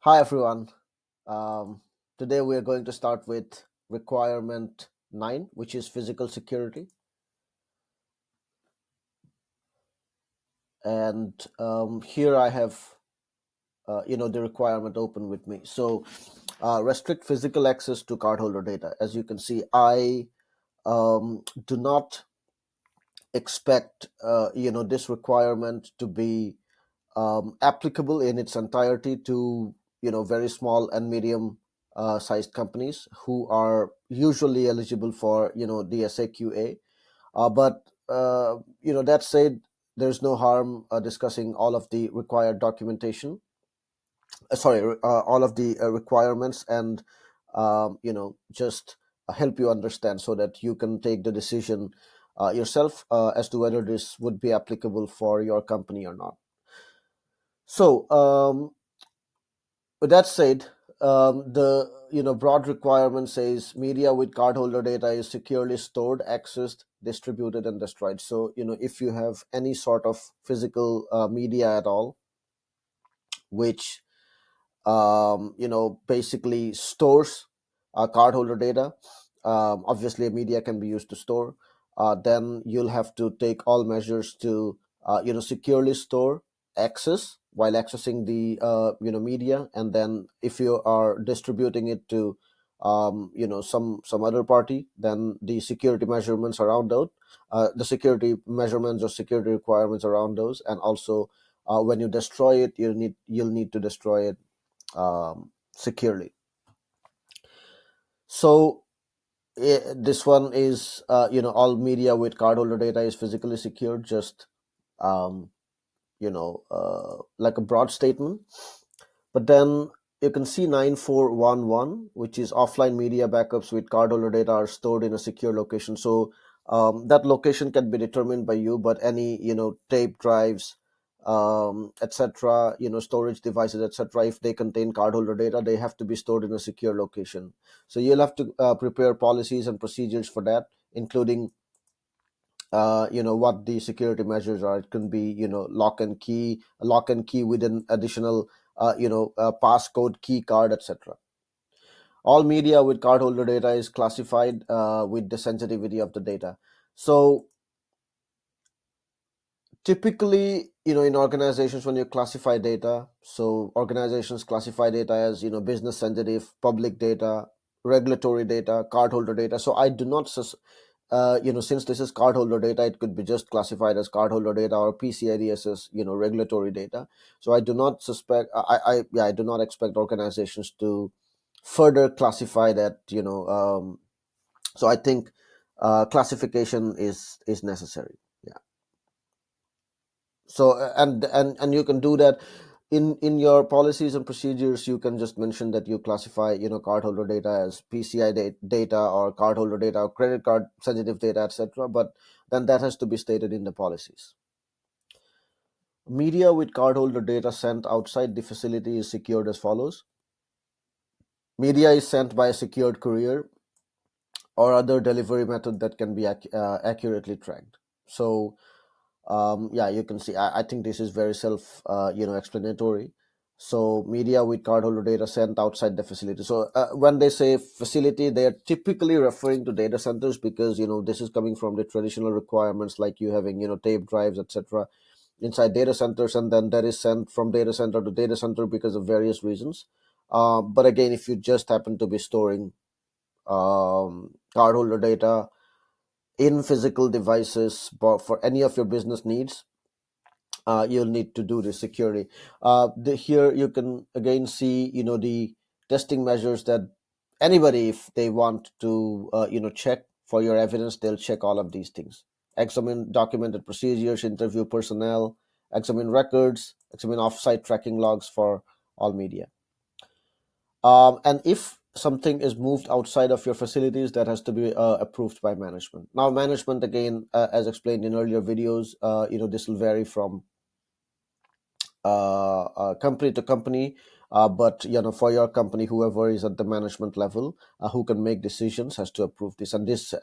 Hi everyone. Um, Today we are going to start with requirement 9, which is physical security. And here I have, the requirement open with me. So, restrict physical access to cardholder data. As you can see, I do not expect, this requirement to be applicable in its entirety to very small and medium sized companies who are usually eligible for the SAQA. But that said, there's no harm discussing all of the required documentation. All of the requirements and just help you understand so that you can take the decision yourself as to whether this would be applicable for your company or not. So with that said, the broad requirement says media with cardholder data is securely stored, accessed, distributed, and destroyed. So if you have any sort of physical media at all, which basically stores cardholder data. Obviously, a media can be used to store. Then you'll have to take all measures to securely store access while accessing the media, and then if you are distributing it to some other party, then the security measurements around those, the security measurements or security requirements around those, and also when you destroy it, you'll need to destroy it securely. So this one is all media with cardholder data is physically secured, just um, like a broad statement. But then you can see 9411, which is offline media backups with cardholder data are stored in a secure location. So that location can be determined by you, but any tape drives, etc., storage devices, etc., if they contain cardholder data, they have to be stored in a secure location. So you'll have to prepare policies and procedures for that, including what the security measures are. It can be lock and key with an additional passcode, key card, etc. All media with cardholder data is classified with the sensitivity of the data. So typically, in organizations, when you classify data, so organizations classify data as business sensitive, public data, regulatory data, cardholder data. So I do not since this is cardholder data, it could be just classified as cardholder data or PCI DSS, regulatory data. So I do not suspect, I do not expect organizations to further classify that, so I think classification is necessary. Yeah. So and you can do that in your policies and procedures. You can just mention that you classify cardholder data as PCI data or cardholder data or credit card sensitive data, etc., but then that has to be stated in the policies. Media with cardholder data sent outside the facility is secured as follows. Media is sent by a secured courier or other delivery method that can be accurately tracked. So yeah, you can see, I think this is very self explanatory. So media with cardholder data sent outside the facility. So when they say facility, they are typically referring to data centers, because this is coming from the traditional requirements, like you having tape drives, etc., inside data centers, and then that is sent from data center to data center because of various reasons. But again, if you just happen to be storing cardholder data in physical devices for any of your business needs, you'll need to do this security. Here you can again see the testing measures that anybody, if they want to check for your evidence, they'll check all of these things. Examine documented procedures, interview personnel, examine records, examine offsite tracking logs for all media. And if something is moved outside of your facilities, that has to be approved by management. Now management, again, as explained in earlier videos, this will vary from company to company, but for your company, whoever is at the management level who can make decisions has to approve this. And this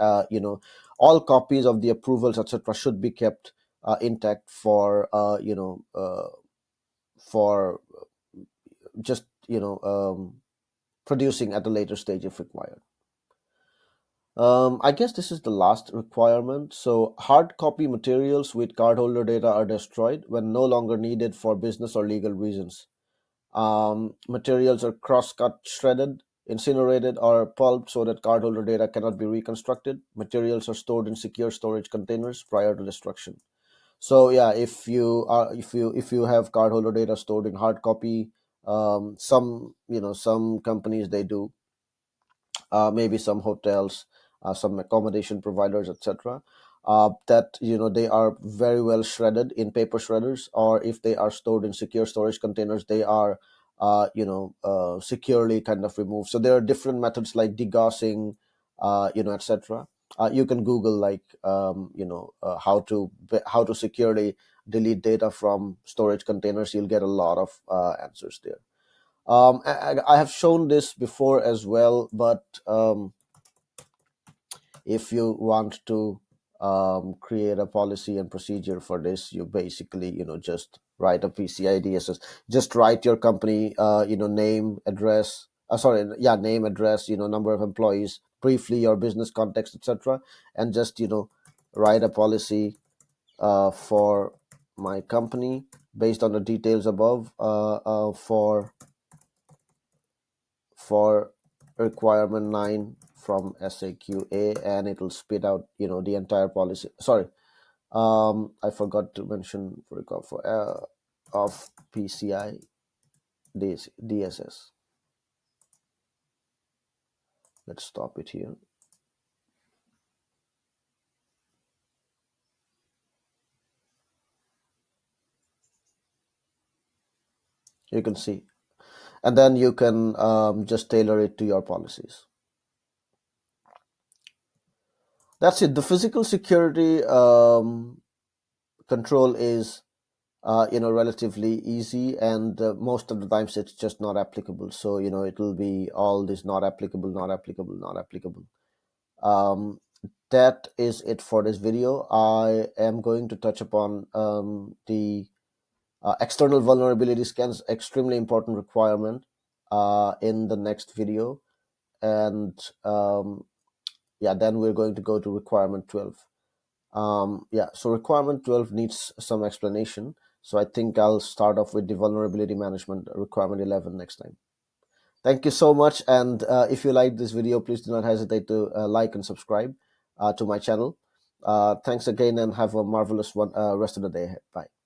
all copies of the approvals, etc., should be kept intact for for just producing at a later stage if required. I guess this is the last requirement. So, hard copy materials with cardholder data are destroyed when no longer needed for business or legal reasons. Materials are cross-cut, shredded, incinerated, or pulped so that cardholder data cannot be reconstructed. Materials are stored in secure storage containers prior to destruction. So yeah, if you have cardholder data stored in hard copy, some companies they do, maybe some hotels, some accommodation providers, etc. That they are very well shredded in paper shredders, or if they are stored in secure storage containers, they are securely kind of removed. So there are different methods like degaussing, etc. You can Google like how to securely delete data from storage containers. You'll get a lot of answers there. I have shown this before as well, but if you want to create a policy and procedure for this, you basically just write a PCI DSS. Just write your company name, address. Name, address, number of employees, briefly your business context, etc., and just write a policy for my company based on the details above for requirement 9 from SAQA, and it will spit out the entire policy. Sorry, I forgot to mention of PCI DSS. Let's stop it here. You can see, and then you can just tailor it to your policies. That's it. The physical security control is relatively easy, and most of the times it's just not applicable. So it will be all this not applicable, not applicable, not applicable. That is it for this video. I am going to touch upon the external vulnerability scans, extremely important requirement, in the next video. And then we're going to go to requirement 12. So requirement 12 needs some explanation. So I think I'll start off with the vulnerability management requirement 11 next time. Thank you so much. And if you like this video, please do not hesitate to like and subscribe to my channel. Thanks again, and have a marvelous rest of the day ahead. Bye.